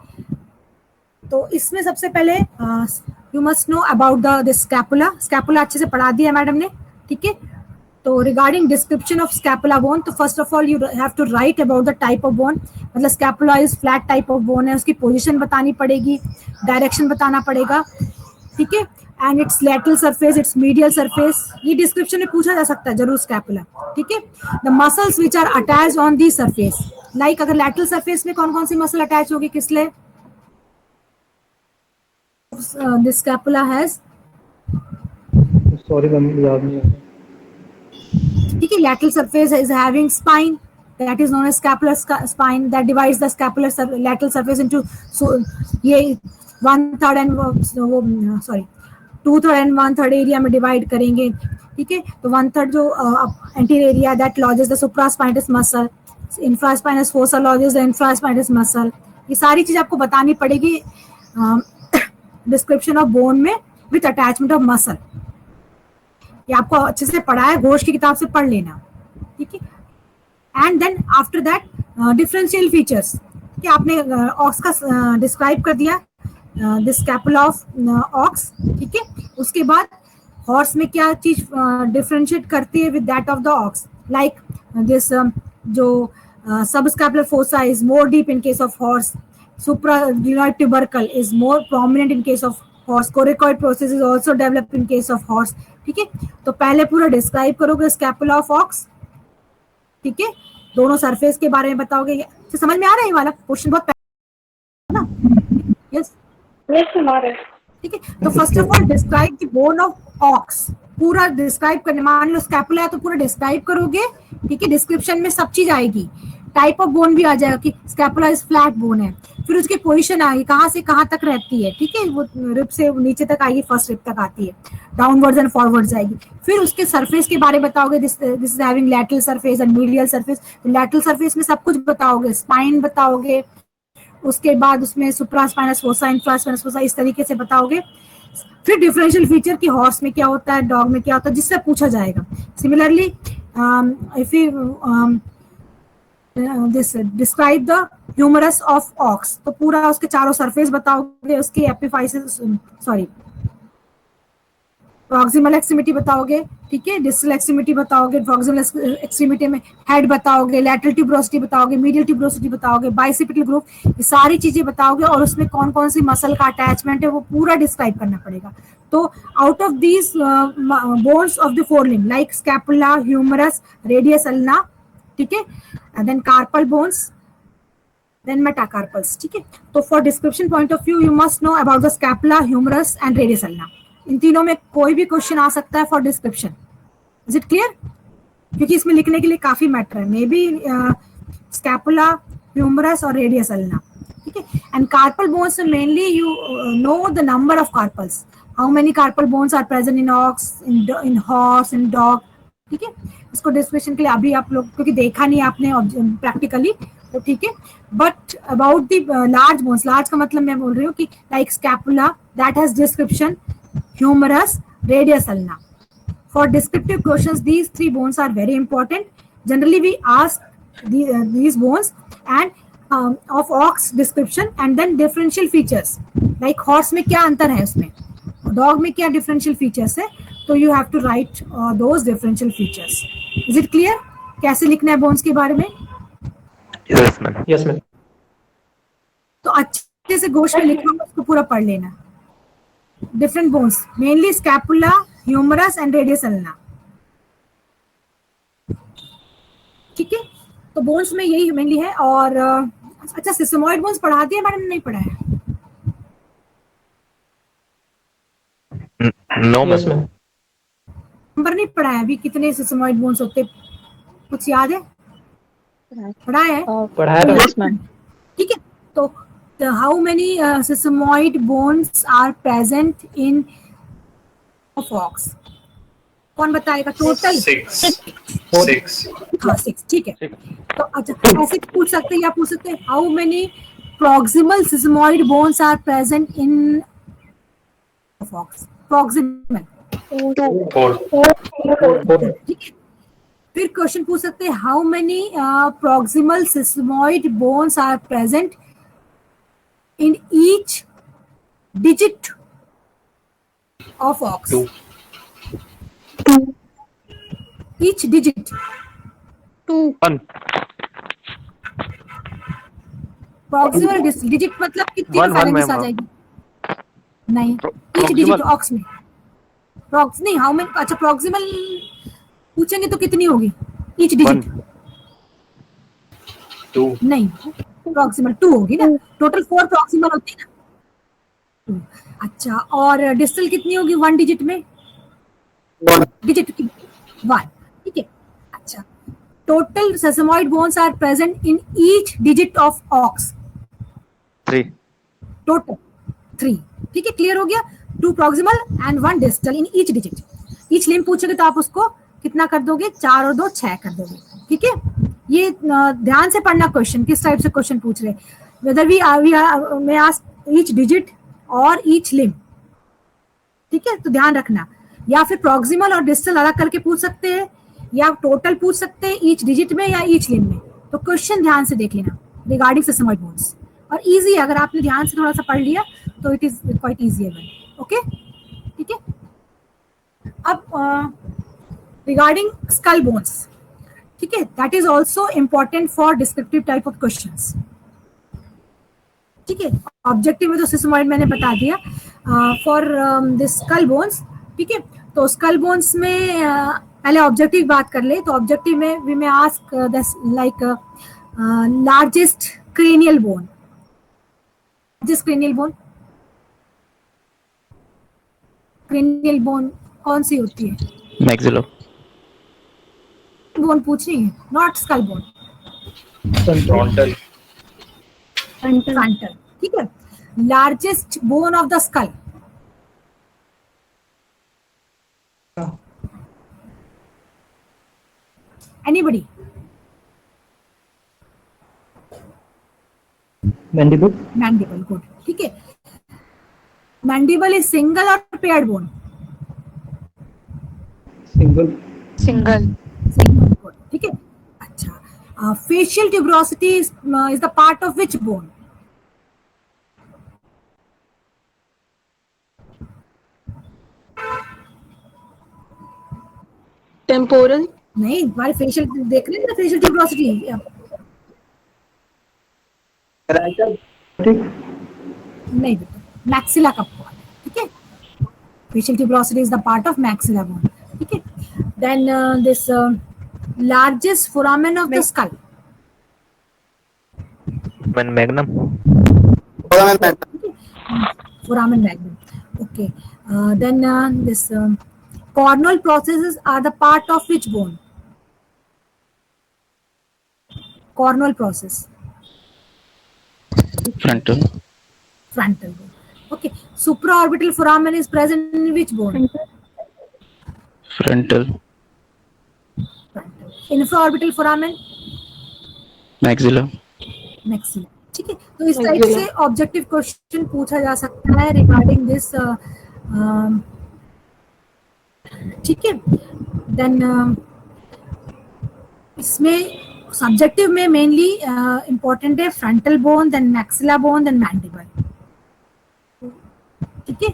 तो इसमें सबसे पहले you must know about the scapula. Scapula अच्छे से पढ़ा दिया मैडम ने, ठीक है। तो regarding description of scapula bone, तो first of all you have to write about the type of bone, मतलब scapula is flat type of bone है, उसकी पोजीशन बतानी पड़ेगी, डायरेक्शन बताना पड़ेगा, ठीक है। And its lateral surface, its medial surface, ये डिस्क्रिप्शन में पूछा जा सकता है जरूर स्कैपुला, ठीक है। The muscles which are attached on the surface, like अगर लैटरल सरफेस में कौन कौन सी मसल अटैच होगी किसले? This scapula has, sorry ma'am, याद नहीं आ रहा. ठीक है, lateral surface is having spine that is known as scapular spine that divides the scapular lateral surface into, so ये 1/3 and 2/3 and 1/3 एरिया में डिवाइड करेंगे, ठीक है। तो 1/3 जो anterior area that lodges the supraspinatus muscle, infraspinous fossa lodges the infraspinous muscle, ये सारी चीज आपको बतानी पड़ेगी डिस्क्रिप्शन ऑफ बोन में विथ अटैचमेंट ऑफ मसल। ये आपको अच्छे से पढ़ा है, घोष की किताब से पढ़ लेना, ठीक है। And then after that differential features, कि आपने ऑक्स का डिस्क्राइब कर दिया, दिस स्कैपुला ऑफ ऑक्स, ठीक है। उसके बाद हॉर्स में क्या चीज डिफरेंशिएट करती है with that of the ox, like this जो subscapular fossa is more deep in case of horse, supraglenoid tubercle is more prominent in case of horse, coracoid process is also developed in case of horse, ठीक है। तो पहले पूरा डिस्क्राइब करोगे स्कैपुला ऑफ ऑक्स, ठीक है, दोनों सरफेस के बारे में बताओगे। तो समझ में आ रहा है ये वाला क्वेश्चन? बहुत ना, यस ठीक है। तो first of all describe the bone of aux, पूरा डिस्क्राइब करने, मान लो स्कैपुला है तो पूरा डिस्क्राइब करोगे, ठीक है। डिस्क्रिप्शन में सब चीज आएगी, टाइप ऑफ बोन भी आ जाएगा कि स्कैपुला इज फ्लैट बोन है, फिर उसकी पोजीशन आएगी, कहाँ से कहाँ तक रहती है, ठीक है। वो रिब से नीचे तक आएगी, फर्स्ट रिब तक आती है, डाउनवर्ड्स एंड फॉरवर्ड्स आएगी। फिर उसके सरफेस के बारे में बताओगे, this is having lateral surface and medial surface. Lateral surface में सब कुछ बताओगे, स्पाइन बताओगे, उसके बाद उसमें सुप्रास्पाइनस फोसा, इंफ्रास्पाइनस फोसा, इस तरीके से बताओगे। फिर डिफरेंशियल फीचर की हॉर्स में क्या होता है, डॉग में क्या होता है, जिससे पूछा जाएगा। Similarly if you this describe the humerus of ox, तो पूरा उसके चारों सरफेस बताओगे, उसकी एपिफाइसिस, सॉरी प्रॉक्सिमल एक्सट्रीमिटी बताओगे, ठीक है, डिस्टल एक्सट्रीमिटी बताओगे, प्रॉक्सिमल एक्सट्रीमिटी में हेड बताओगे, लैटरल ट्यूबरोसिटी बताओगे, मीडियल ट्यूबरोसिटी बताओगे, बाइसिपिटल ग्रुप, ये सारी चीजें बताओगे, और उसमें कौन कौन सी मसल का अटैचमेंट है वो पूरा डिस्क्राइब करना पड़ेगा। तो out of these bones of the forelimb like scapula, humerus, radius ulna, ठीक है, and then carpal bones, then metacarpals, ठीक है। तो for description point of view you must know about the scapula, humerus and radius ulna. इन तीनों में कोई भी क्वेश्चन आ सकता है for description. Is it clear? क्योंकि इसमें लिखने के लिए काफी मैटर है, मे बी स्कैपुला, ह्यूमरस और रेडियस अल्ना. ठीक है. And carpal bones mainly you know the number of carpals, how many carpal bones are present in ox, in horse, in dog. ठीक है. इसको डिस्कशन के लिए अभी आप लोग क्योंकि देखा नहीं आपने प्रैक्टिकली, तो ठीक है. But about the large bones, large का मतलब मैं बोल रही हूँ कि like scapula that has description, humerus, radius ulna. For descriptive questions, these three bones are very important. Generally, we ask these bones and of ox description and then differential features. Like horse में क्या अंतर है उसमें, dog में क्या differential features है, तो you have to write those differential features. Is it clear? कैसे लिखना है bones के बारे में? Yes, ma'am. Yes, ma'am. तो अच्छे से घोष में लिखना, उसको पूरा पढ़ लेना. Different bones, mainly scapula, humerus and radius ulna. ठीक है. तो बोन्स में यही मेनली है. और अच्छा, सिस्मोइड बोन्स पढ़ा दिया मैडम? नहीं पढ़ा है? No, Yes, ma'am. ma'am. Number नहीं पढ़ा है अभी, कितने सिस्मोइड बोन्स होते, कुछ याद है? पढ़ा है. पढ़ाया था. Yes, ma'am. ठीक है. तो how many sesamoid bones are present in fox? कौन बताएगा? टोटल 6. हाँ 6. ठीक है. तो अच्छा, ऐसे पूछ सकते हैं या पूछ सकते हैं how many proximal sigmoid bones are present in fox? Proximal 4. ठीक है. फिर क्वेश्चन पूछ सकते हैं how many proximal sigmoid bones are present in each digit of ox? 2. Each digit. 1. Proximal digit मतलब कितनी One, phalanges आ ma'am. जाएगी? नहीं, each digit ox में. Prox नहीं, how many? अच्छा, proximal पूछेंगे तो कितनी होगी each digit? 2. नहीं, proximal 2 होगी ना. टोटल 4 proximal होती है ना. 2. अच्छा, और डिस्टल कितनी होगी 1 डिजिट में? 1. डिजिट की 1. ठीक है. अच्छा, total sesamoid bones are present in each digit of ox? 3. Total 3. ठीक है, क्लियर हो गया. 2 proximal and 1 distal in each digit. Each limb पूछेंगे तो आप उसको कितना कर दोगे? 4 और 2 6 कर दोगे. ठीक है. ये ध्यान से पढ़ना क्वेश्चन, किस टाइप से क्वेश्चन पूछ रहे हैं. Whether we may ask each digit और ईच लिम्ब. ठीक है, तो ध्यान रखना. या फिर प्रॉक्सिमल और डिस्टल अलग करके पूछ सकते हैं, या टोटल पूछ सकते हैं ईच डिजिट में या ईच लिम्ब में. तो क्वेश्चन ध्यान से देख लेना रिगार्डिंग सेसमोइड बोन्स. और इजी है, अगर आपने ध्यान से थोड़ा सा पढ़ लिया तो it is quite easy. Okay, ठीक है. अब रिगार्डिंग स्कल बोन्स, ठीक है, that is also important for descriptive type of questions. ठीक है. ऑब्जेक्टिव में तो सिस्मोइड मैंने बता दिया. फॉर दिस स्कल बोन्स, ठीक है, तो स्कल बोन्स में पहले ऑब्जेक्टिव बात कर ले. तो ऑब्जेक्टिव में we may ask this like largest cranial bone. जिस क्रेनियल बोन, क्रेनियल बोन कौन सी होती है? Maxilla. बोन पूछ रही है, not skull bone. Frontal. Frontal. ठीक है. Largest bone of the skull. Anybody? Mandible. Mandible. Good. ठीक है. मैंडिबल इज सिंगल और paired bone? Single. Single. Single. Good. ठीक है. अच्छा, facial tuberosity is the part of which bone? Temporal. नहीं, हमारे फेशियल देख रहे हैं ना, फेशियल ट्यूबरोसिटी. नहीं, मैक्सिला का बोन. ठीक है. Facial tuberosity is the part of maxilla bone. ठीक है. Then this largest foramen of the skull? Magnum. Foramen magnum. Okay. Then this corneal processes are the part of which bone? corneal process. Frontal. Frontal bone. Okay. Supraorbital foramen is present in which bone? Frontal. Frontal. Infraorbital foramen? Maxilla. Maxilla. ठीक है, तो इस टाइप से ऑब्जेक्टिव क्वेश्चन पूछा जा सकता है रिगार्डिंग दिस. ठीक है, देन इसमें सब्जेक्टिव में मेनली इंपॉर्टेंट है frontal bone, then maxilla bone, then mandible. ठीक है,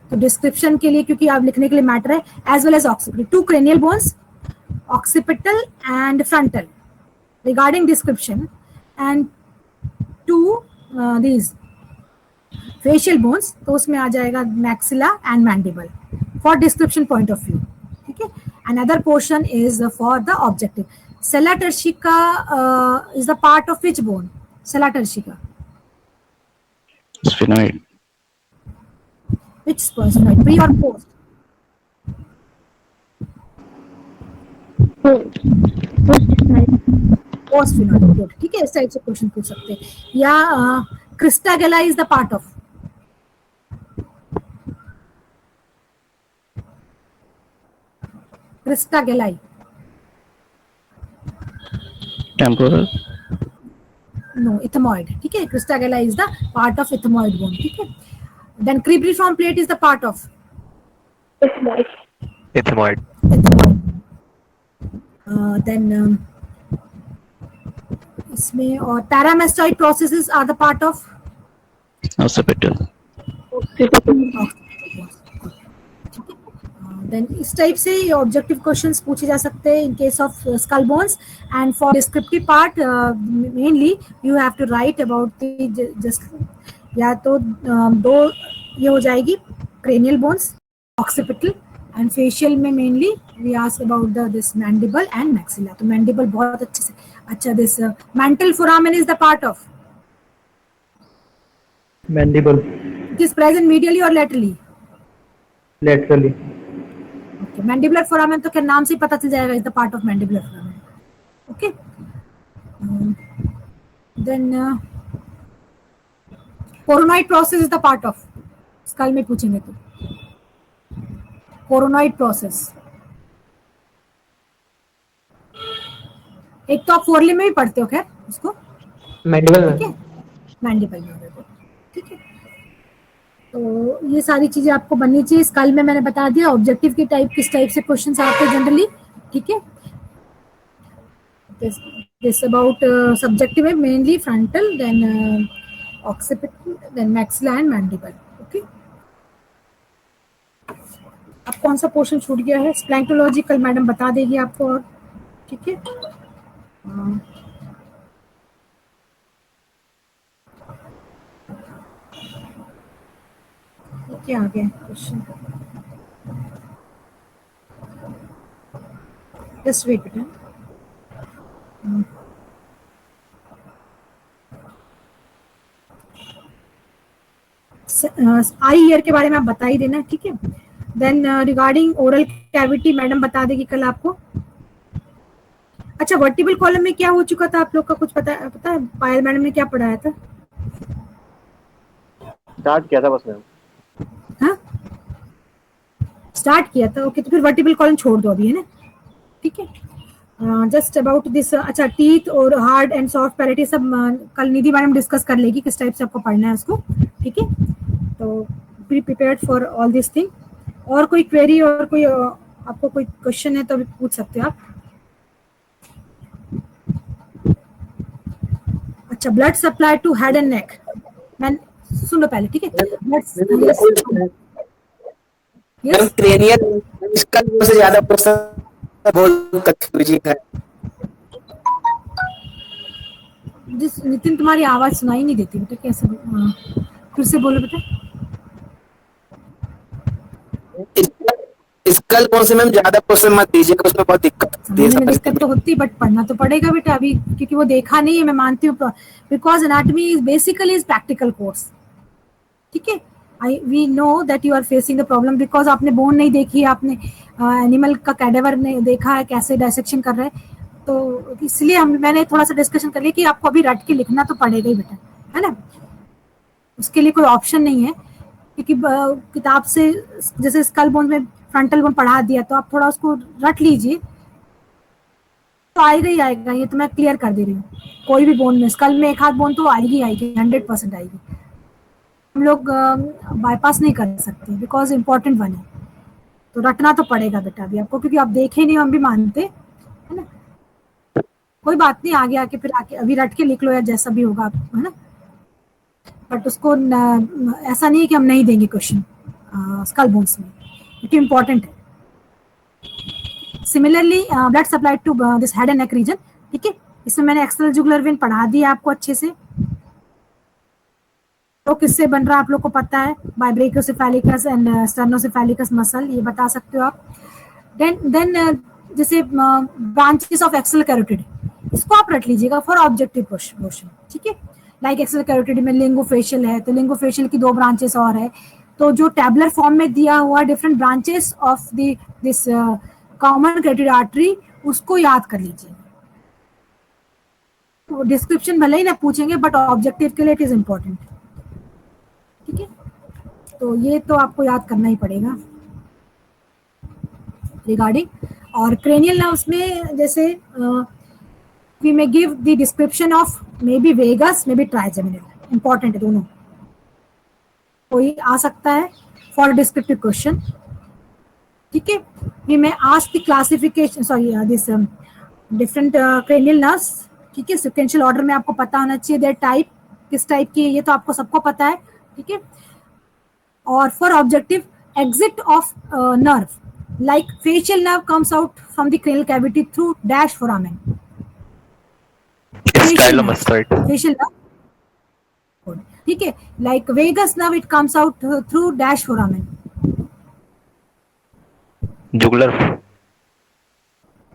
तो डिस्क्रिप्शन के लिए क्योंकि आप लिखने के लिए मैटर है, as well as occipital, 2 cranial bones, occipital and frontal regarding description, and 2 these facial bones, तो उसमें आ जाएगा maxilla and mandible for description point of view. ठीक है, another portion is for the objective. Sella turcica is the part of which bone? Sella turcica. Sphenoid. Which sphenoid? Pre or post? Post sphenoid. Good. ठीक है, इस टाइप से क्वेश्चन पूछ सकते हैं. या crista galla is the part of? Crista galla. Temporal. No, ethmoid. ठीक है, crista galla is the part of ethmoid bone. ठीक है, then cribriform plate is the part of? Ethmoid. Then इसमें और paramastoid processes are the part of? Occipital. Then इस टाइप से ऑब्जेक्टिव क्वेश्चंस पूछे जा सकते हैं in case of skull bones. And for descriptive part mainly you have to write about the just, या तो 2 ये हो जाएगी cranial bones, occipital, and facial में mainly we ask about this mandible and maxilla. तो मैंडिबल बहुत अच्छे से. अच्छा, this mental foramen is the part of? Mandible. It is present medially or laterally? Laterally. Okay, mandibular foramen तो क्या नाम से ही पता चल जाएगा, is the part of mandibular foramen. Okay. Then coronoid process is the part of? skull में पूछेंगे तो coronoid process. एक तो आप फोरलिम में भी पढ़ते हो खैर उसको, मैंडिबल ठीक है, मैंडिबल में. ठीक है, तो ये सारी चीजें आपको बननी चाहिए. स्कल में मैंने बता दिया ऑब्जेक्टिव की टाइप, किस टाइप से क्वेश्चंस आते हैं जनरली. ठीक है, दिस अबाउट सब्जेक्टिव है mainly frontal, then occipital, then maxilla and mandible. Okay, अब कौन सा पोर्शन छूट गया है? स्प्लैंक्टोलॉजी कल मैडम बता देगी आपको. और ठीक है, क्या आ गया क्वेश्चन? जस्ट वेट बेटा. आई ईयर के बारे में आप बता ही देना. ठीक है, then regarding oral cavity madam बता देगी कल आपको. अच्छा, वर्टिबल कॉलम में क्या हो चुका था आप लोग का कुछ पता है? पायल मैडम ने क्या पढ़ाया था? स्टार्ट किया था बस मैम. हाँ, स्टार्ट किया था. ओके, तो फिर वर्टिबल कॉलम छोड़ दो अभी, है ना. ठीक है, जस्ट अबाउट दिस. अच्छा, टीथ और हार्ड एंड सॉफ्ट पैलेट सब कल निधि मैडम डिस्कस कर लेगी किस टाइप से आपको पढ़ना है उसको. ठीक है, तो be prepared for all this thing. और कोई क्वेरी और कोई आपको कोई क्वेश्चन है तो अभी पूछ सकते हो आप. अच्छा, blood supply to head and neck. मैं सुन लो पहले. ठीक है, क्रेनियल स्कल से ज्यादा है. जिस नितिन तुम्हारी आवाज सुनाई नहीं देती बेटा, कैसे? फिर से बोलो बेटा. स्कल बोन से मैम ज्यादा क्वेश्चन मत दीजिएगा, उसमें बहुत दिक्कत तो होती, बट पढ़ना तो पड़ेगा बेटा अभी, क्योंकि वो देखा नहीं है. मैं मानती हूँ, because anatomy is basically is practical course. ठीक है, we know that you are facing the problem because आपने बोन नहीं देखी है, आपने एनिमल का कैडेवर नहीं देखा है कैसे डायसेक्शन कर रहा है. तो इसलिए मैंने थोड़ा सा डिस्कशन कर लिया कि आपको अभी रट के लिखना तो पड़ेगा ही बेटा, है ना, उसके लिए कोई ऑप्शन नहीं है, क्योंकि किताब से जैसे स्कल बोन में फ्रंटल बोन पढ़ा दिया तो आप थोड़ा उसको रट लीजिए तो आएगा ही आएगा, ये तो मैं क्लियर कर दे रही हूँ। कोई भी बोन में, स्कल में एक हाथ बोन तो आएगी आएगी, 100% आएगी। हम लोग बाईपास नहीं कर सकते बिकॉज इम्पोर्टेंट वन है, तो रटना तो पड़ेगा बेटा अभी आपको, क्योंकि आप देखे नहीं, हम भी मानते, है ना। कोई बात नहीं, आगे आके फिर आके अभी रट के लिख लो या जैसा भी होगा आप, है ना, बट उसको ऐसा नहीं है कि हम नहीं देंगे क्वेश्चन स्कल बोन्स में, क्योंकि इम्पोर्टेंट है। Similarly blood supply to this head and neck region, ठीक है, इसमें मैंने एक्सटर्नल जुगुलर वेन पढ़ा दिया आपको अच्छे से, तो किससे बन रहा है आप लोग को पता है, बाय ब्रेकियोसेफेलिकस एंड स्टर्नोसेफेलिकस मसल, ये बता सकते हो आप। देन जैसे ब्रांचेस ऑफ एक्सेल कैरोटिड, इसको आप रट लीजिएगा फॉर ऑब्जेक्टिव क्वेश्चन, ठीक है। लाइक एक्सेल कैरोटिड में लिंगोफेशियल है, तो लिंगोफेशियल की 2 ब्रांचेस और है, तो जो टैबुलर फॉर्म में दिया हुआ different branches of this common carotid artery, उसको याद कर लीजिए। तो डिस्क्रिप्शन भले ही ना पूछेंगे बट ऑब्जेक्टिव के लिए इट इज इम्पोर्टेंट, ठीक है। तो ये तो आपको याद करना ही पड़ेगा रिगार्डिंग। और क्रेनियल नर्व्स में जैसे we may give the description of may be vagus, may be trigeminal, important है दोनों, कोई आ सकता है फॉर डिस्क्रिप्टिव क्वेश्चन, ठीक है। We may ask the classification, sorry this different cranial nerves, ठीक है, सिक्वेंशियल ऑर्डर में आपको पता होना चाहिए देयर टाइप, किस टाइप की है, ये तो आपको सबको पता है, ठीक है। और for objective exit of nerve, like facial nerve comes out from the cranial cavity through dash foramen, Stylomastoid. facial nerve, ठीक है। like vagus nerve it comes out through dash foramen, Jugular.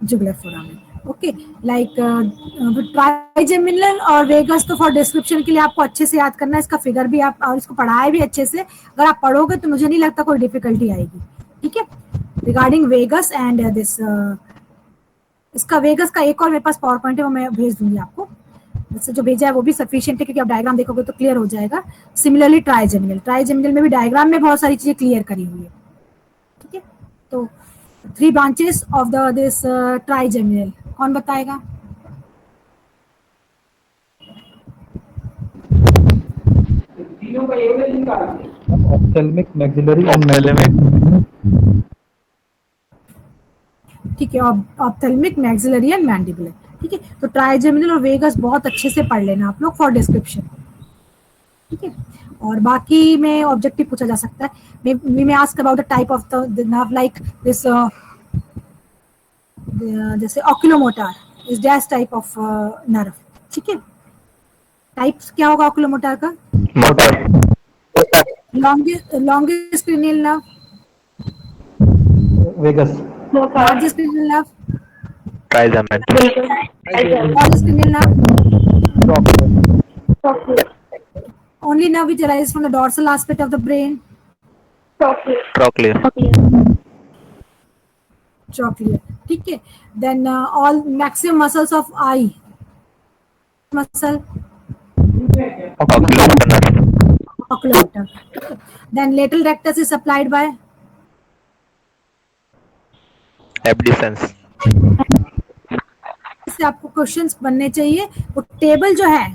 jugular foramen, okay। like trigeminal और वेगस तो फॉर डिस्क्रिप्शन के लिए आपको अच्छे से याद करना है, इसका फिगर भी आप, और इसको पढ़ाए भी अच्छे से, अगर आप पढ़ोगे तो मुझे नहीं लगता कोई डिफिकल्टी आएगी, ठीक है। रिगार्डिंग वेगस एंड दिस, इसका वेगस का एक और मेरे पास पावर पॉइंट है, वो मैं भेज दूंगी आपको, जैसे जो भेजा है वो भी सफिशिएंट है, क्योंकि आप डायग्राम देखोगे तो क्लियर हो जाएगा। सिमिलरली ट्राइजेमिनल में भी डायग्राम में बहुत सारी चीजें क्लियर करी हुई है, ठीक है। तो 3 branches of the this trigeminal, कौन बताएगा? ऑप्थेल्मिक, मैक्सिलरी एंड ठीक है, ऑप्थेल्मिक, मैक्सिलरी एंड मैंडिबुलर, ठीक है। तो ट्राइजेमिनल और वेगस बहुत अच्छे से पढ़ लेना आप लोग फॉर डिस्क्रिप्शन, ठीक है। और बाकी में ऑब्जेक्टिव पूछा जा सकता है, we may ask about the type of the nerve, like this जैसे oculomotor is dash type of nerve, ठीक है। टाइप्स क्या होगा ऑक्यूलोमोटर का? Motor. Longest cranial nerve, vagus, largest cranial nerve, Trigemin. largest cranial nerve, only nerve which arises from the dorsal aspect of the brain, Trochlear. trochlear, ठीक है। Then all maximum muscles of eye, muscle, Oculomotor. oculomotor. Then lateral rectus is supplied by Abducens. इससे आपको क्वेश्चंस बनने चाहिए। वो टेबल जो है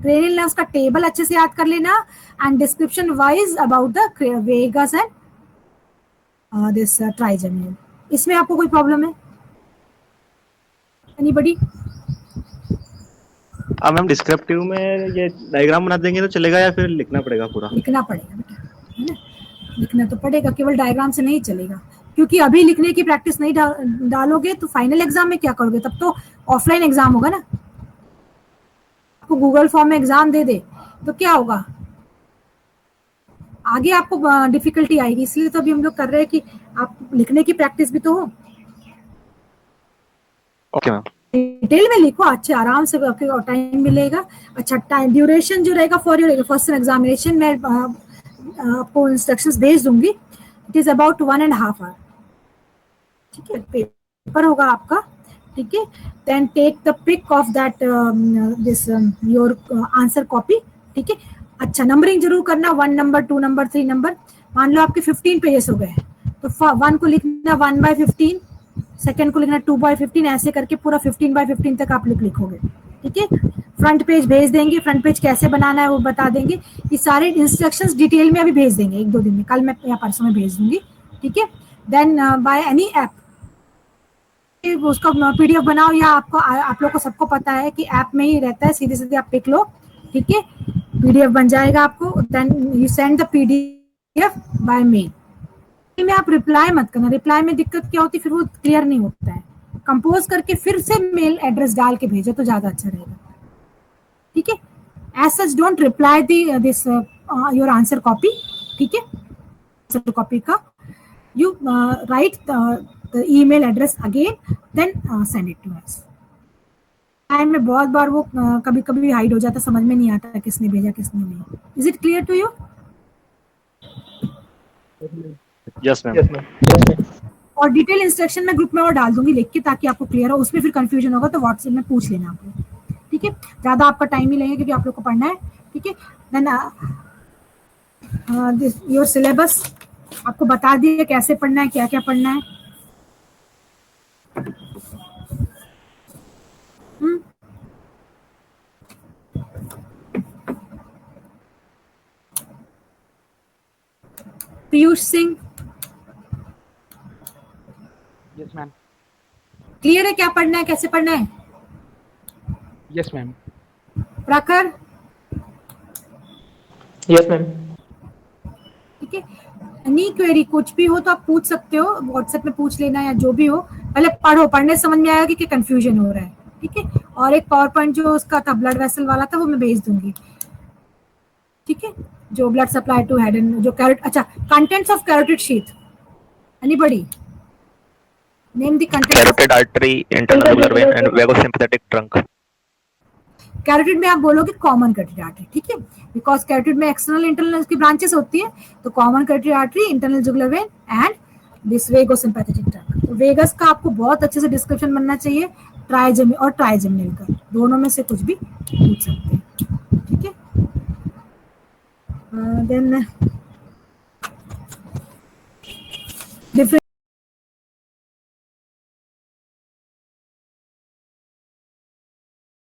क्रेनियल नर्व्स का टेबल अच्छे से याद कर लेना, and description wise about the vagus and this trigeminal. इसमें आपको कोई प्रॉब्लम है? एनीबॉडी? अब मैम डिस्क्रिप्टिव में ये डायग्राम बना देंगे तो चलेगा या फिर लिखना पड़ेगा पूरा? लिखना पड़ेगा बेटा, है ना, लिखना तो पड़ेगा, केवल डायग्राम से नहीं चलेगा, क्योंकि अभी लिखने की प्रैक्टिस नहीं डालोगे तो फाइनल एग्जाम में क्या करोगे? तब तो ऑफलाइन एग्जाम होगा ना, आपको गूगल फॉर्म में एग्जाम दे दे तो क्या होगा, आगे आपको डिफिकल्टी आएगी। इसलिए तो अभी हम लोग कर रहे हैं कि आप लिखने की प्रैक्टिस भी तो हो। Okay ma'am. डिटेल में लिखो, अच्छे आराम से आपको टाइम मिलेगा। अच्छा, टाइम ड्यूरेशन जो रहेगा फॉर योर फर्स्ट एग्जामिनेशन, मैं आपको इंस्ट्रक्शंस भेज दूंगी। इट इज अबाउट 1.5 आवर, ठीक है। पेपर होगा आपका, ठीक है, then take the pick of that this your answer copy, ठीक है। अच्छा, नंबरिंग जरूर करना, 1 नंबर, 2 नंबर, 3 नंबर। मान लो आपके 15 पेजेस हो गए, तो 1 को लिखना 1/15, सेकंड को लिखना 2/15, ऐसे करके पूरा 15/15 तक आप लिखोगे, ठीक है। फ्रंट पेज भेज देंगे, फ्रंट पेज कैसे बनाना है वो बता देंगे, ये सारे इंस्ट्रक्शंस डिटेल में अभी भेज देंगे 1-2 दिन में, कल मैं या परसों में भेज दूंगी, ठीक है। देन बाय एनी ऐप उसका पीडीएफ बनाओ, या आपको आप लोग को सबको पता है कि ऐप में ही रहता है, सीधे सीधे आप पिक लो, ठीक है, पीडीएफ बन जाएगा आपको। Then you send the PDF by mail में। आप रिप्लाई मत करना, रिप्लाई में दिक्कत क्या होती है, फिर वो क्लियर नहीं होता है। कंपोज करके फिर से मेल एड्रेस डाल के भेजो तो ज्यादा अच्छा रहेगा, ठीक है। As such don't reply this your answer copy, ठीक है। आंसर कॉपी का you write the email address again, then send it to us. Time में बहुत बार वो कभी कभी हाइड हो जाता, समझ में नहीं आता किसने भेजा किसने नहीं। Is it clear to you? Yes ma'am. और डिटेल इंस्ट्रक्शन में ग्रुप में और डाल दूंगी लिख के, ताकि आपको क्लियर हो। उसमें फिर कंफ्यूजन होगा तो व्हाट्सएप में पूछ लेना आप लोग, ठीक है। ज्यादा आपका टाइम ही लगेगा क्योंकि आप लोग को पढ़ना है, ठीक है। देन योर सिलेबस आपको बता दिए कैसे पढ़ना है, क्या क्या पढ़ना है। Piyush Singh, yes ma'am. Clear है क्या पढ़ना है, कैसे पढ़ना है? Yes ma'am. प्रखर, यस मैम। ठीक है। एनी क्वेरी कुछ भी हो तो आप पूछ सकते हो, व्हाट्सएप में पूछ लेना या जो भी हो। पहले पढ़ो, पढ़ने से समझ में आएगा कि कंफ्यूजन हो रहा है, ठीक है। और एक पावर पॉइंट जो उसका था ब्लड वेसल वाला था वो मैं भेज दूंगी, ठीक है। जो blood supply to head and जो कैरोट, अच्छा, contents of carotid sheath, anybody name the content? Carotid artery, internal jugular vein and vagosympathetic trunk. Carotid में आप बोलोगे कॉमन कैरोटिड आर्टरी, ठीक है, बिकॉज कैरोटिड में एक्सटर्नल इंटरनल की ब्रांचेस होती है, तो common carotid artery, internal jugular vein and this vagosympathetic trunk. तो वेगस का आपको बहुत अच्छे से डिस्क्रिप्शन बनना चाहिए, ट्राइजेमिनल और ट्राइजेमिनल का, दोनों में से कुछ भी पूछ सकते हैं, ठीक है। देन